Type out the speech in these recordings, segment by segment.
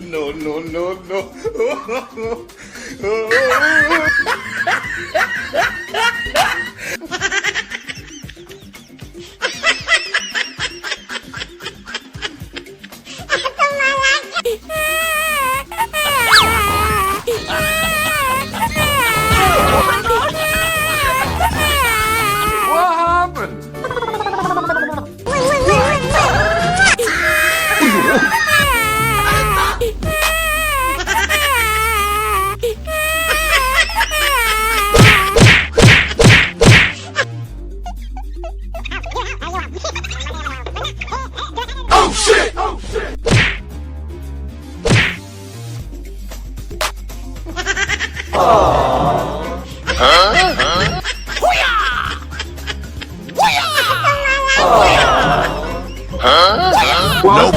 No, no, no, no. What happened? Oh shit! Oh shit! Nope.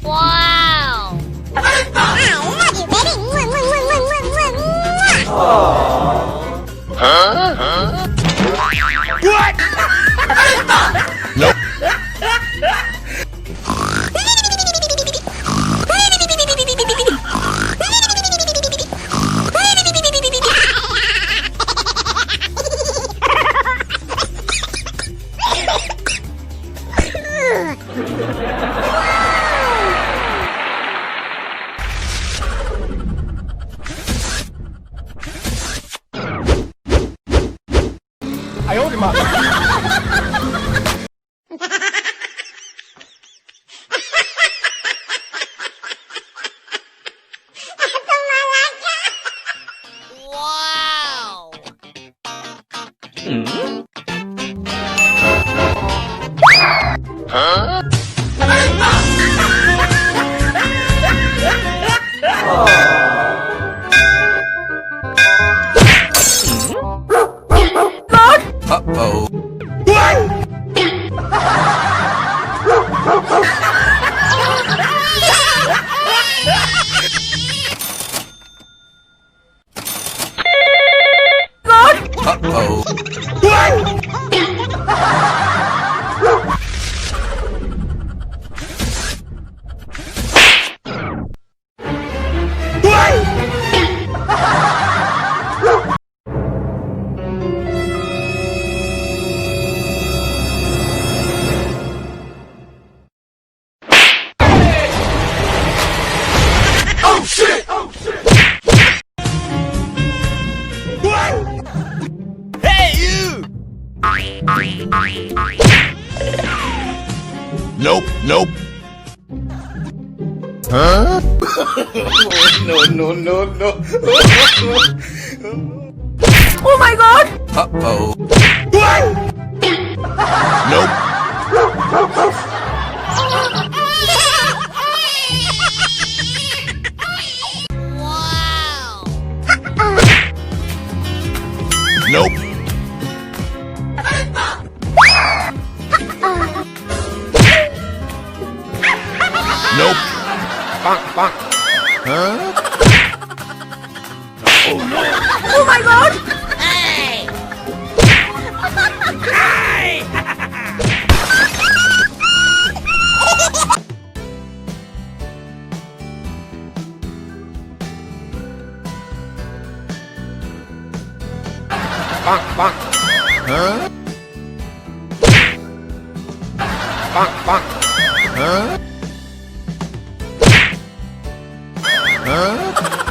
Wow! What? Nope. I owed him up. Wow! Huh? Uh-oh. Uh-oh. Oh shit! Oh shit! Hey you! Nope, nope. Huh? No, no, no, no. Oh my god! Uh-oh. Nope. Wow! Nope. Nope. Bonk, bonk. Huh? Oh no. Oh my god! Hey! Bonk, bonk. Huh? Bonk, bonk. Huh? Huh?